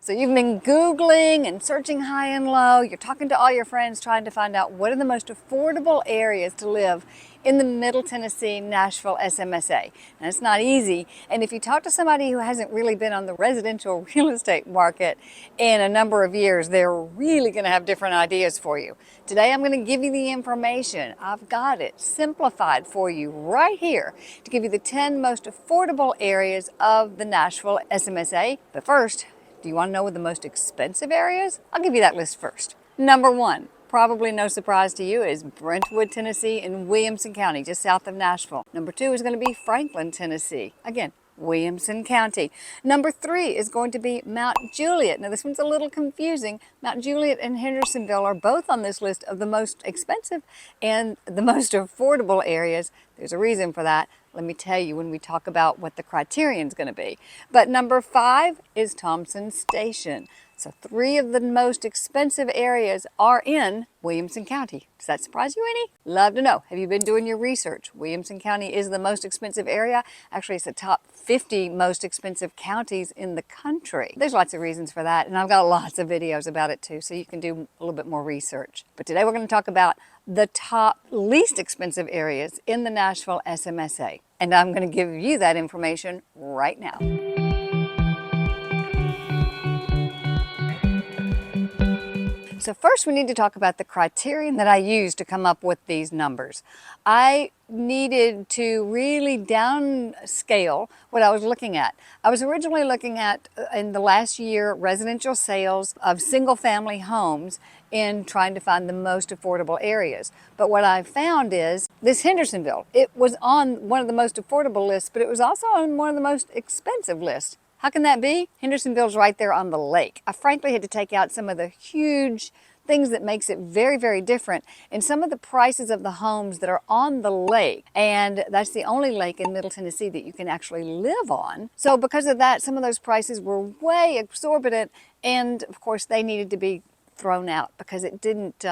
So you've been Googling and searching high and low. You're talking to all your friends trying to find out what are the most affordable areas to live in the Middle Tennessee, Nashville SMSA. And it's not easy. And if you talk to somebody who hasn't really been on the residential real estate market in a number of years, they're really going to have different ideas for you. Today I'm going to give you the information. I've got it simplified for you right here to give you the 10 most affordable areas of the Nashville SMSA. But first, do you want to know what the most expensive areas? I'll give you that list first. Number 1, probably no surprise to you, is Brentwood, Tennessee in Williamson County, just south of Nashville. Number 2 is going to be Franklin, Tennessee. Again, Williamson County. Number 3 is going to be Mount Juliet. Now this one's a little confusing. Mount Juliet and Hendersonville are both on this list of the most expensive and the most affordable areas. There's a reason for that. Let me tell you when we talk about what the criterion is going to be. But number 5 is Thompson Station. So 3 of the most expensive areas are in Williamson County. Does that surprise you any? Love to know. Have you been doing your research? Williamson County is the most expensive area. Actually, it's the top 50 most expensive counties in the country. There's lots of reasons for that, and I've got lots of videos about it too, so you can do a little bit more research. But today we're going to talk about the top least expensive areas in the Nashville SMSA. And I'm going to give you that information right now. So first we need to talk about the criterion that I used to come up with these numbers. I needed to really downscale what I was looking at. I was originally looking at, in the last year, residential sales of single-family homes in trying to find the most affordable areas. But what I found is this Hendersonville, it was on one of the most affordable lists, but it was also on one of the most expensive lists. How can that be? Hendersonville's right there on the lake. I frankly had to take out some of the huge things that makes it very, very different in some of the prices of the homes that are on the lake. And that's the only lake in Middle Tennessee that you can actually live on. So because of that, some of those prices were way exorbitant. And of course, they needed to be thrown out because it didn't,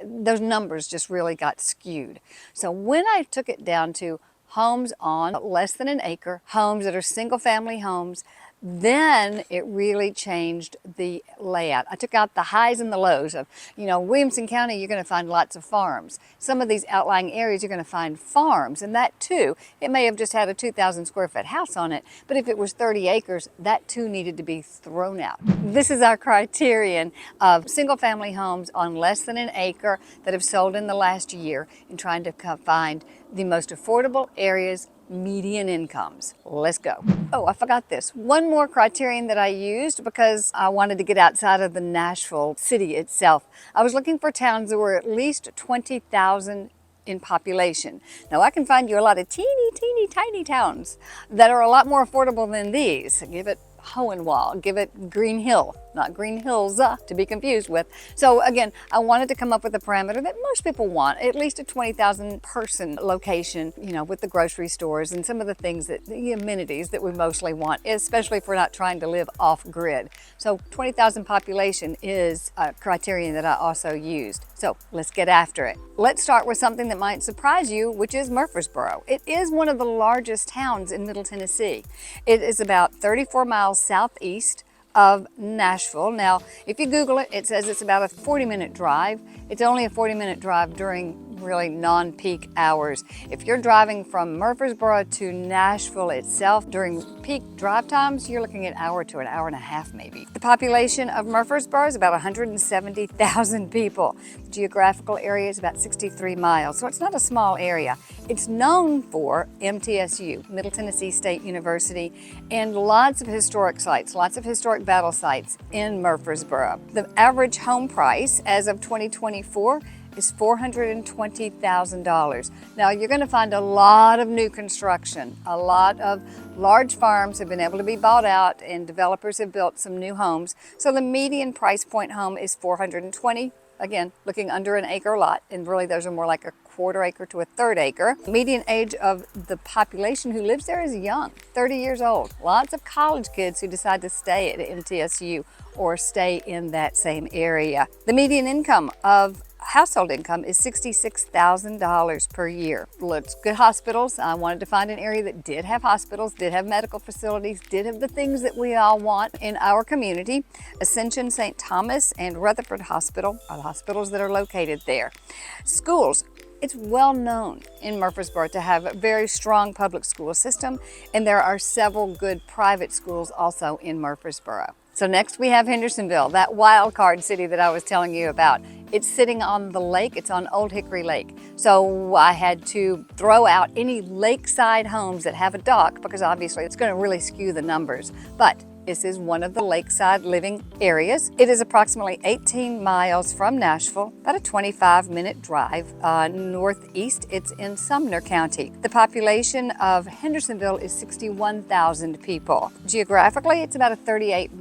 those numbers just really got skewed. So when I took it down to homes on less than an acre, homes that are single family homes, then it really changed the layout. I took out the highs and the lows of, Williamson County, you're going to find lots of farms. Some of these outlying areas, you're going to find farms. And that too, it may have just had a 2,000 square foot house on it, but if it was 30 acres, that too needed to be thrown out. This is our criterion of single family homes on less than an acre that have sold in the last year in trying to find the most affordable areas, median incomes. Let's go. Oh, I forgot this. One more criterion that I used because I wanted to get outside of the Nashville city itself. I was looking for towns that were at least 20,000 in population. Now I can find you a lot of teeny, teeny, tiny towns that are a lot more affordable than these. Give it Hohenwald, give it Green Hill, not Green Hills to be confused with. So again, I wanted to come up with a parameter that most people want, at least a 20,000 person location, with the grocery stores and some of the things the amenities that we mostly want, especially if we're not trying to live off grid. So 20,000 population is a criterion that I also used. So let's get after it. Let's start with something that might surprise you, which is Murfreesboro. It is one of the largest towns in Middle Tennessee. It is about 34 miles southeast of Nashville. Now, if you Google it, it says it's about a 40-minute drive. It's only a 40-minute drive during really non-peak hours. If you're driving from Murfreesboro to Nashville itself during peak drive times, you're looking at an hour to an hour and a half maybe. The population of Murfreesboro is about 170,000 people. The geographical area is about 63 miles, so it's not a small area. It's known for MTSU, Middle Tennessee State University, and lots of historic sites, lots of historic battle sites in Murfreesboro. The average home price as of 2024 is $420,000. Now you're going to find a lot of new construction. A lot of large farms have been able to be bought out and developers have built some new homes. So the median price point home is $420,000. Again, looking under an acre lot, and really those are more like a quarter acre to a third acre. Median age of the population who lives there is young, 30 years old. Lots of college kids who decide to stay at MTSU or stay in that same area. The median income of household income is $66,000 per year. Looks good hospitals. I wanted to find an area that did have hospitals, did have medical facilities, did have the things that we all want in our community. Ascension, St. Thomas, and Rutherford Hospital are the hospitals that are located there. Schools. It's well known in Murfreesboro to have a very strong public school system, and there are several good private schools also in Murfreesboro. So next we have Hendersonville, that wild card city that I was telling you about. It's sitting on the lake, it's on Old Hickory Lake. So I had to throw out any lakeside homes that have a dock because obviously it's going to really skew the numbers. But this is one of the lakeside living areas. It is approximately 18 miles from Nashville, about a 25-minute drive northeast. It's in Sumner County. The population of Hendersonville is 61,000 people. Geographically, it's about a 38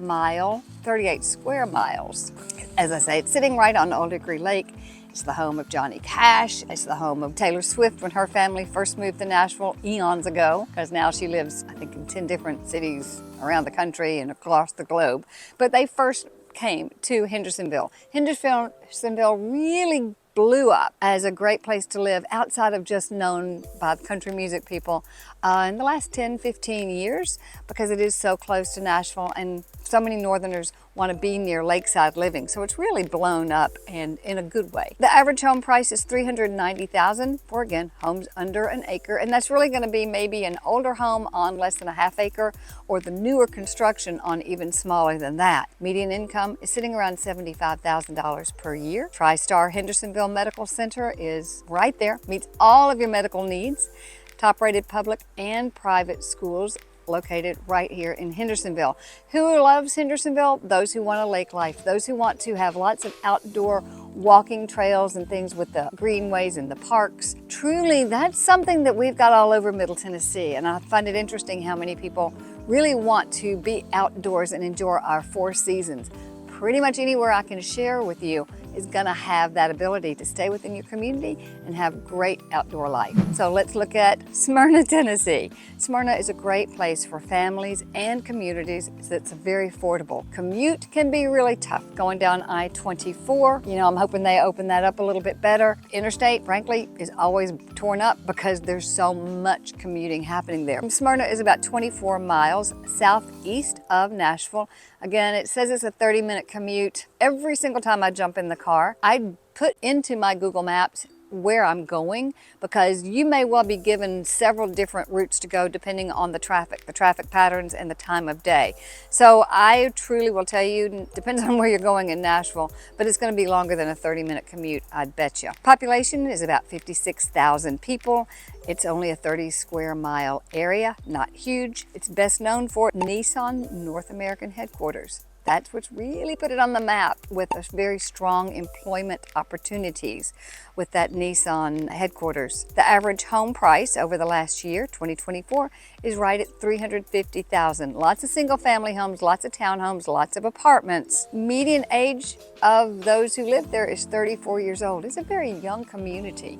square miles. As I say, it's sitting right on Old Hickory Lake. It's the home of Johnny Cash. It's the home of Taylor Swift when her family first moved to Nashville eons ago, because now she lives, I think, in 10 different cities around the country and across the globe. But they first came to Hendersonville. Hendersonville really blew up as a great place to live outside of just known by country music people in the last 10, 15 years, because it is so close to Nashville and so many Northerners want to be near lakeside living. So it's really blown up and in a good way. The average home price is $390,000 for, again, homes under an acre. And that's really going to be maybe an older home on less than a half acre or the newer construction on even smaller than that. Median income is sitting around $75,000 per year. TriStar Hendersonville Medical Center is right there, meets all of your medical needs. Top-rated public and private schools located right here in Hendersonville. Who loves Hendersonville? Those who want a lake life, those who want to have lots of outdoor walking trails and things with the greenways and the parks. Truly, that's something that we've got all over Middle Tennessee, and I find it interesting how many people really want to be outdoors and enjoy our 4 seasons. Pretty much anywhere I can share with you is going to have that ability to stay within your community and have great outdoor life. So let's look at Smyrna, Tennessee. Smyrna is a great place for families and communities that's very affordable. Commute can be really tough going down I-24. You know, I'm hoping they open that up a little bit better. Interstate, frankly, is always torn up because there's so much commuting happening there. Smyrna is about 24 miles southeast of Nashville. Again, it says it's a 30-minute commute. Every single time I jump in the car, I put into my Google Maps where I'm going, because you may well be given several different routes to go depending on the traffic patterns and the time of day. So I truly will tell you, depends on where you're going in Nashville, but it's going to be longer than a 30-minute commute, I'd bet you. Population is about 56,000 people. It's only a 30 square mile area, not huge. It's best known for Nissan North American headquarters. That's what's really put it on the map, with a very strong employment opportunities with that Nissan headquarters. The average home price over the last year, 2024, is right at $350,000. Lots of single family homes, lots of townhomes, lots of apartments. Median age of those who live there is 34 years old. It's a very young community.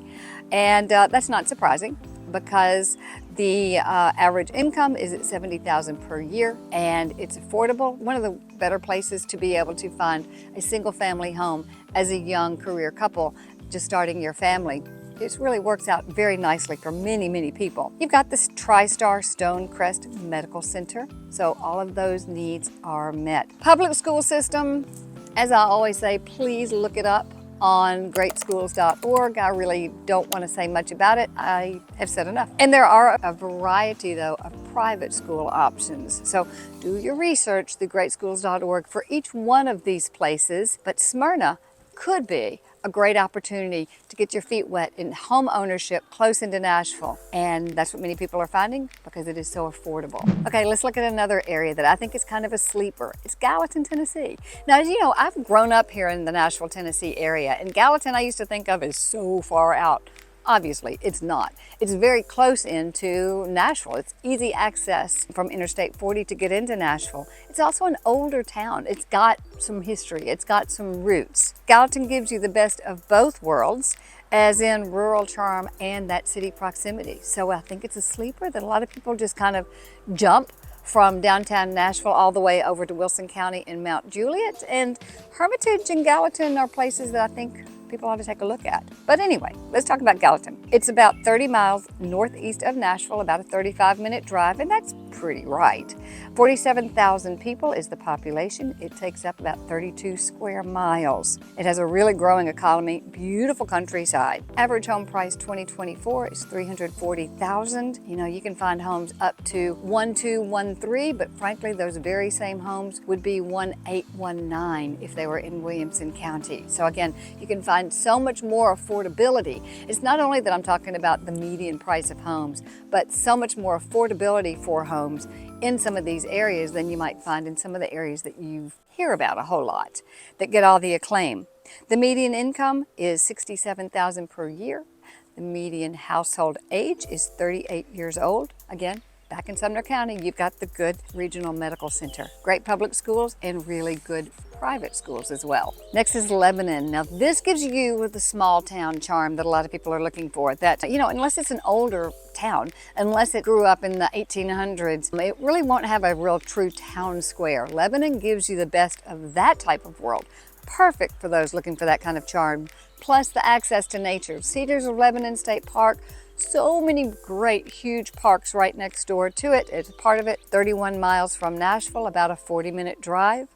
And that's not surprising, because the average income is at $70,000 per year, and it's affordable. One of the better places to be able to find a single family home as a young career couple just starting your family. It really works out very nicely for many, many people. You've got this TriStar Stonecrest Medical Center, so all of those needs are met. Public school system, as I always say, please look it up on greatschools.org. I really don't want to say much about it. I have said enough. And there are a variety, though, of private school options. So do your research through greatschools.org for each one of these places. But Smyrna could be a great opportunity to get your feet wet in home ownership close into Nashville. And that's what many people are finding, because it is so affordable. Okay, let's look at another area that I think is kind of a sleeper. It's Gallatin, Tennessee. Now, as you know, I've grown up here in the Nashville, Tennessee area, and Gallatin I used to think of as so far out. Obviously, it's not. It's very close into Nashville. It's easy access from Interstate 40 to get into Nashville. It's also an older town. It's got some history. It's got some roots. Gallatin gives you the best of both worlds, as in rural charm and that city proximity. So I think it's a sleeper that a lot of people just kind of jump from downtown Nashville all the way over to Wilson County and Mount Juliet. And Hermitage and Gallatin are places that I think people ought to take a look at. But anyway, let's talk about Gallatin. It's about 30 miles northeast of Nashville, about a 35-minute drive, and that's pretty right. 47,000 people is the population. It takes up about 32 square miles. It has a really growing economy, beautiful countryside. Average home price 2024 is $340,000. You know, you can find homes up to 1,213, but frankly, those very same homes would be 1,819 if they were in Williamson County. So again, you can find so much more affordability. It's not only that I'm talking about the median price of homes, but so much more affordability for homes in some of these areas than you might find in some of the areas that you hear about a whole lot, that get all the acclaim. The median income is $67,000 per year. The median household age is 38 years old. Again, back in Sumner County, you've got the good regional medical center, great public schools, and really good private schools as well. Next is Lebanon. Now this gives you the small town charm that a lot of people are looking for. That, you know, unless it's an older town, unless it grew up in the 1800s, it really won't have a real true town square. Lebanon gives you the best of that type of world. Perfect for those looking for that kind of charm. Plus the access to nature. Cedars of Lebanon State Park, so many great, huge parks right next door to it. It's part of it, 31 miles from Nashville, about a 40-minute drive.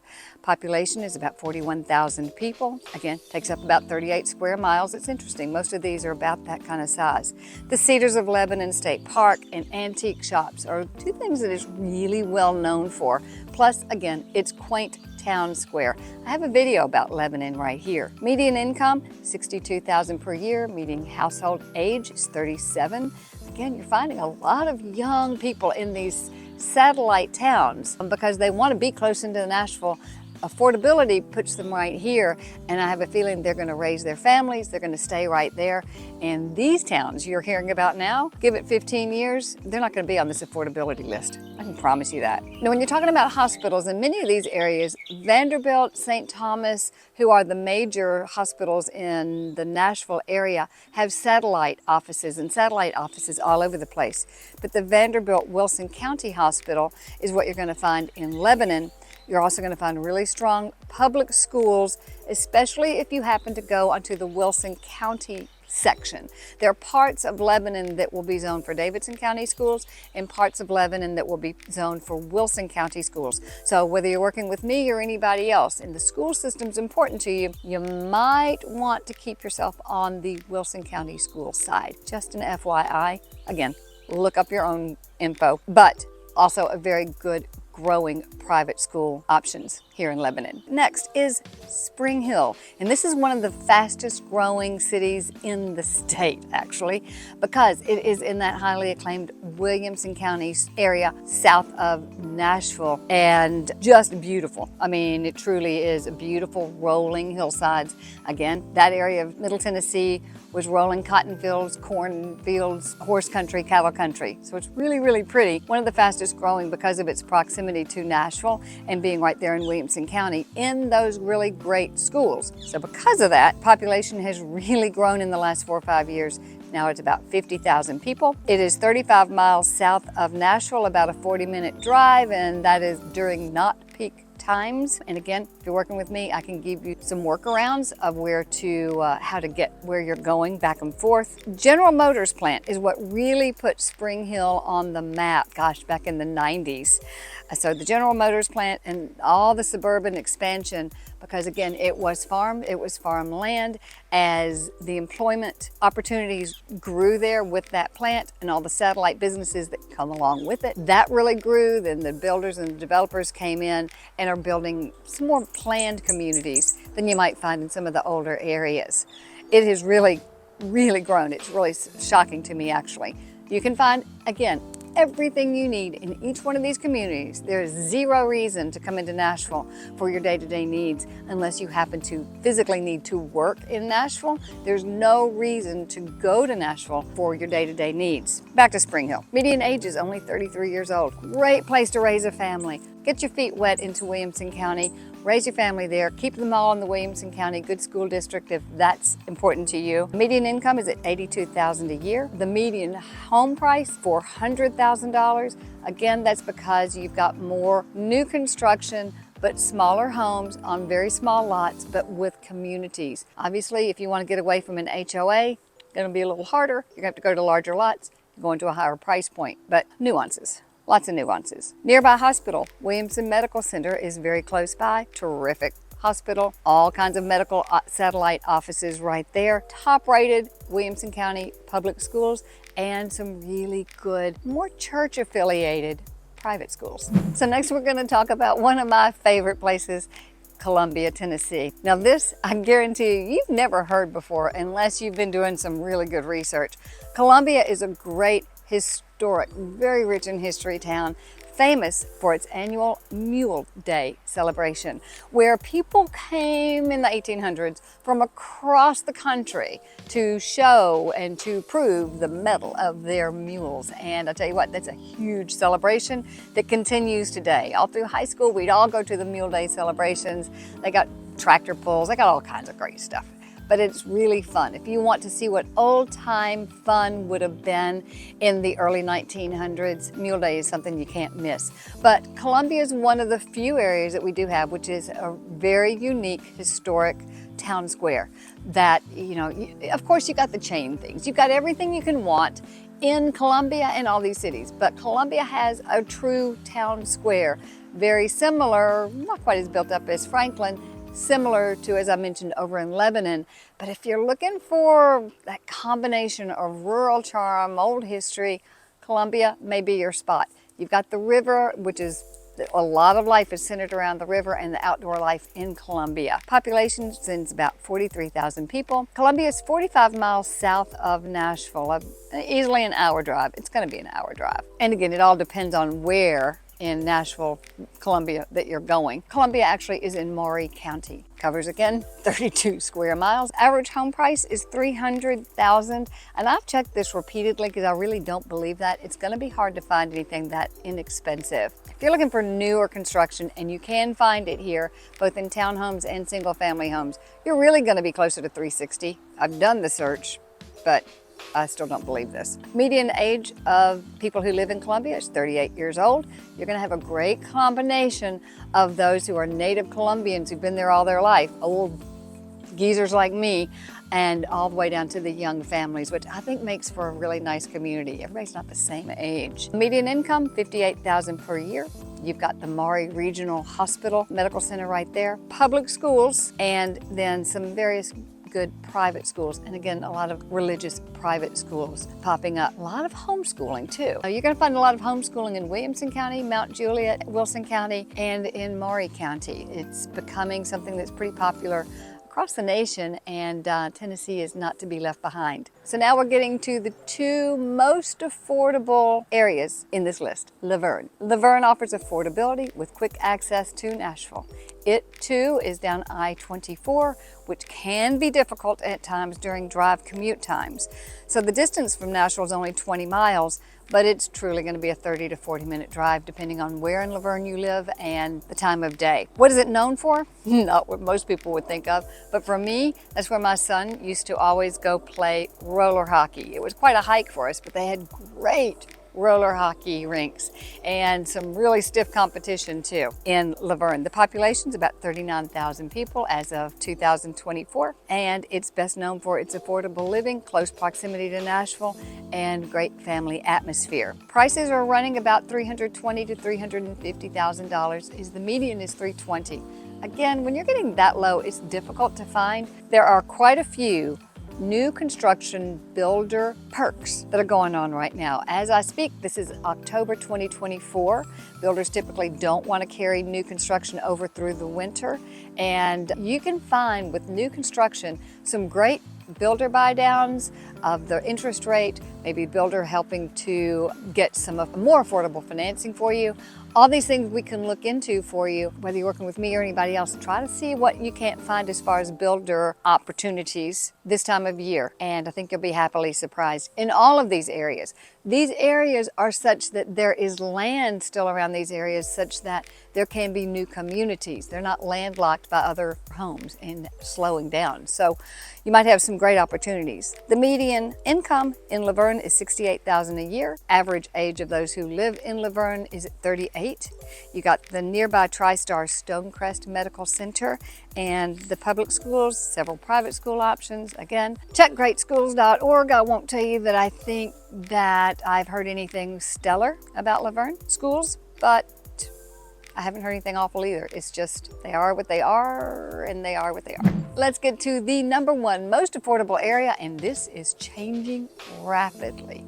Population is about 41,000 people. Again, takes up about 38 square miles. It's interesting, most of these are about that kind of size. The Cedars of Lebanon State Park and antique shops are two things that it's really well known for. Plus, again, it's quaint town square. I have a video about Lebanon right here. Median income, $62,000 per year. Median household age is 37. Again, you're finding a lot of young people in these satellite towns because they want to be close into Nashville. Affordability puts them right here, and I have a feeling they're going to raise their families, they're going to stay right there. And these towns you're hearing about now, give it 15 years, they're not going to be on this affordability list. I can promise you that. Now, when you're talking about hospitals in many of these areas, Vanderbilt, St. Thomas, who are the major hospitals in the Nashville area, have satellite offices and satellite offices all over the place. But the Vanderbilt Wilson County Hospital is what you're going to find in Lebanon. You're also going to find really strong public schools, especially if you happen to go onto the Wilson County section. There are parts of Lebanon that will be zoned for Davidson County schools and parts of Lebanon that will be zoned for Wilson County schools. So whether you're working with me or anybody else and the school system's important to you, you might want to keep yourself on the Wilson County school side. Just an FYI. Again, look up your own info, but also a very good growing private school options here in Lebanon. Next is Spring Hill, and this is one of the fastest growing cities in the state, actually, because it is in that highly acclaimed Williamson County area south of Nashville, and just beautiful. I mean, it truly is a beautiful rolling hillsides. Again, that area of Middle Tennessee was rolling cotton fields, corn fields, horse country, cattle country. So it's really, really pretty. One of the fastest growing because of its proximity to Nashville and being right there in Williamson County in those really great schools. So because of that, population has really grown in the last 4 or 5 years. Now it's about 50,000 people. It is 35 miles south of Nashville, about a 40-minute drive, and that is during not peak times. And again, if you're working with me, I can give you some workarounds of where to, how to get where you're going back and forth. General Motors plant is what really put Spring Hill on the map, gosh, back in the 90s. So the General Motors plant and all the suburban expansion, because again, it was farmland. As the employment opportunities grew there with that plant and all the satellite businesses that come along with it, that really grew. Then the builders and the developers came in and are building some more planned communities than you might find in some of the older areas. It has really, really grown. It's really shocking to me, actually. You can find, again, everything you need in each one of these communities. There is zero reason to come into Nashville for your day-to-day needs unless you happen to physically need to work in Nashville. There's no reason to go to Nashville for your day-to-day needs. Back to Spring Hill. Median age is only 33 years old. Great place to raise a family. Get your feet wet into Williamson County. Raise your family there. Keep them all in the Williamson County good school district if that's important to you. Median income is at $82,000 a year. The median home price, $400,000. Again, that's because you've got more new construction, but smaller homes on very small lots, but with communities. Obviously, if you want to get away from an HOA, it's going to be a little harder. You're going to have to go to larger lots, going to a higher price point, but nuances. Lots of nuances. Nearby hospital, Williamson Medical Center is very close by. Terrific hospital, all kinds of medical satellite offices right there. Top rated Williamson County public schools and some really good, more church affiliated private schools. So next we're going to talk about one of my favorite places, Columbia, Tennessee. Now this, I guarantee you've never heard before unless you've been doing some really good research. Columbia is a great historic, very rich in history town, famous for its annual Mule Day celebration, where people came in the 1800s from across the country to show and to prove the mettle of their mules. And I tell you what, that's a huge celebration that continues today. All through high school, we'd all go to the Mule Day celebrations. They got tractor pulls, they got all kinds of great stuff. But it's really fun. If you want to see what old-time fun would have been in the early 1900s, Mule Day is something you can't miss. But Columbia is one of the few areas that we do have, which is a very unique historic town square that, you know, of course you got the chain things. You've got everything you can want in Columbia and all these cities, but Columbia has a true town square, very similar, not quite as built up as Franklin, similar to, as I mentioned, over in Lebanon. But if you're looking for that combination of rural charm, old history, Columbia may be your spot. You've got the river, which is a lot of life is centered around the river and the outdoor life in Columbia. Population is about 43,000 people. Columbia is 45 miles south of Nashville, easily an hour drive. It's going to be an hour drive. And again, it all depends on where in Nashville, Columbia that you're going. Columbia actually is in Murphree County. Covers again 32 square miles. Average home price is $300,000, and I've checked this repeatedly because I really don't believe that. It's going to be hard to find anything that inexpensive. If you're looking for newer construction, and you can find it here, both in townhomes and single family homes, you're really going to be closer to $360,000. I've done the search, but I still don't believe this. Median age of people who live in Columbia is 38 years old. You're going to have a great combination of those who are native Columbians who've been there all their life, old geezers like me, and all the way down to the young families, which I think makes for a really nice community. Everybody's not the same age. Median income, $58,000 per year. You've got the Murphree Regional Hospital Medical Center right there, public schools, and then some various good private schools, and again, a lot of religious private schools popping up. A lot of homeschooling too. You're going to find a lot of homeschooling in Williamson County, Mount Juliet, Wilson County, and in Maury County. It's becoming something that's pretty popular across the nation, and Tennessee is not to be left behind. So now we're getting to the two most affordable areas in this list. Laverne. Laverne offers affordability with quick access to Nashville. It too is down I-24, which can be difficult at times during drive commute times. So the distance from Nashville is only 20 miles, but it's truly going to be a 30 to 40 minute drive depending on where in Laverne you live and the time of day. What is it known for? Not what most people would think of, but for me, that's where my son used to always go play roller hockey. It was quite a hike for us, but they had great roller hockey rinks and some really stiff competition too in Laverne. The population is about 39,000 people as of 2024, and it's best known for its affordable living, close proximity to Nashville, and great family atmosphere. Prices are running about $320,000 to $350,000. The median is $320,000. Again, when you're getting that low, it's difficult to find. There are quite a few new construction builder perks that are going on right now. As I speak, this is October 2024. Builders typically don't want to carry new construction over through the winter, and you can find with new construction some great builder buy downs of the interest rate, maybe builder helping to get some more affordable financing for you. All these things we can look into for you, whether you're working with me or anybody else. Try to see what you can't find as far as builder opportunities this time of year. And I think you'll be happily surprised in all of these areas. These areas are such that there is land still around these areas such that there can be new communities. They're not landlocked by other homes and slowing down. So you might have some great opportunities. The median income in Laverne is $68,000 a year. Average age of those who live in Laverne is at 38. You got the nearby TriStar Stonecrest Medical Center and the public schools, several private school options. Again, check greatschools.org. I won't tell you that I think that I've heard anything stellar about Laverne schools, but I haven't heard anything awful either. It's just they are what they are, and they are what they are. Let's get to the #1 most affordable area, and this is changing rapidly.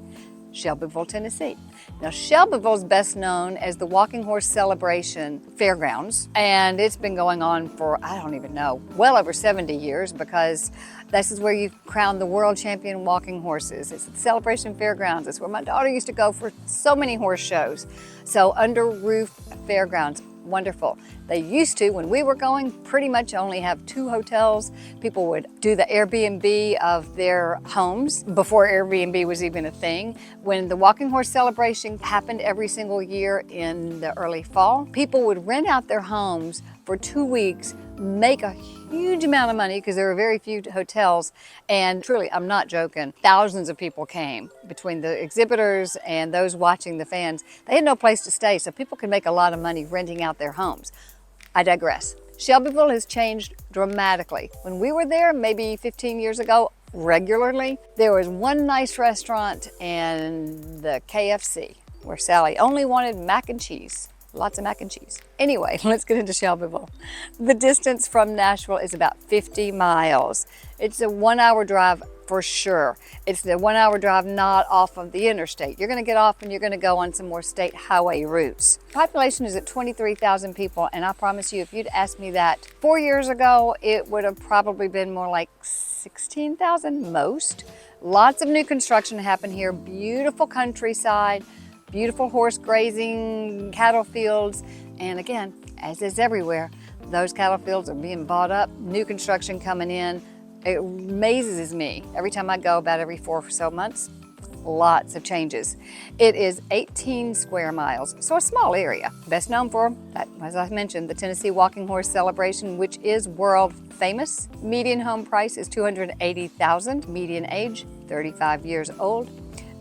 Shelbyville, Tennessee. Now, Shelbyville is best known as the Walking Horse Celebration Fairgrounds, and it's been going on for, I don't even know, well over 70 years, because this is where you crown the world champion walking horses. It's the Celebration Fairgrounds. It's where my daughter used to go for so many horse shows. So under roof fairgrounds, wonderful. They used to, when we were going, pretty much only have 2 hotels. People would do the Airbnb of their homes before Airbnb was even a thing. When the Walking Horse Celebration happened every single year in the early fall, people would rent out their homes for 2 weeks, make a huge amount of money because there were very few hotels, and truly, I'm not joking, thousands of people came between the exhibitors and those watching the fans. They had no place to stay, so people could make a lot of money renting out their homes. I digress. Shelbyville has changed dramatically. When we were there, maybe 15 years ago, regularly, there was one nice restaurant and the KFC where Sally only wanted mac and cheese. Lots of mac and cheese. Anyway, let's get into Shelbyville. The distance from Nashville is about 50 miles. It's a 1-hour drive for sure. It's the 1-hour drive not off of the interstate. You're gonna get off and you're gonna go on some more state highway routes. Population is at 23,000 people, and I promise you, if you'd asked me that 4 years ago, it would have probably been more like 16,000 most. Lots of new construction happened here. Beautiful countryside, beautiful horse grazing, cattle fields, and again, as is everywhere, those cattle fields are being bought up, new construction coming in. It amazes me every time I go, about every 4 or so months, lots of changes. It is 18 square miles, so a small area. Best known for, as I mentioned, the Tennessee Walking Horse Celebration, which is world famous. Median home price is $280,000. Median age, 35 years old.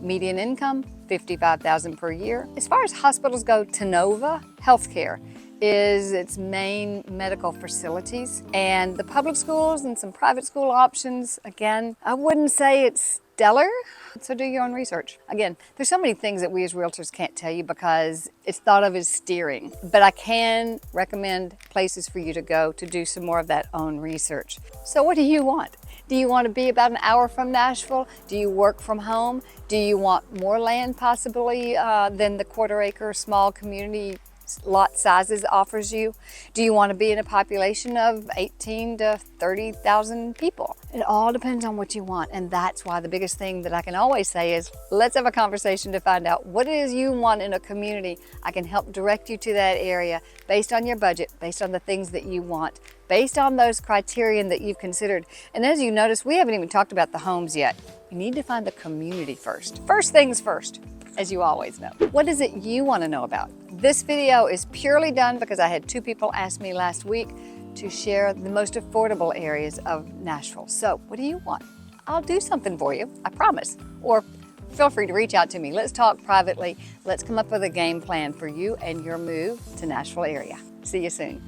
Median income, $55,000 per year. As far as hospitals go, Tenova Healthcare is its main medical facilities, and the public schools and some private school options. Again, I wouldn't say it's stellar, so do your own research. Again, there's so many things that we as realtors can't tell you because it's thought of as steering, but I can recommend places for you to go to do some more of that own research. So what do you want? Do you want to be about an hour from Nashville? Do you work from home? Do you want more land possibly than the quarter-acre small community lot sizes offers you? Do you want to be in a population of 18 to 30,000 people? It all depends on what you want, and that's why the biggest thing that I can always say is let's have a conversation to find out what it is you want in a community. I can help direct you to that area based on your budget, based on the things that you want, based on those criterion that you've considered. And as you notice, we haven't even talked about the homes yet. You need to find the community first. First things first, as you always know. What is it you want to know about? This video is purely done because I had 2 people ask me last week to share the most affordable areas of Nashville. So what do you want? I'll do something for you, I promise. Or feel free to reach out to me. Let's talk privately. Let's come up with a game plan for you and your move to Nashville area. See you soon.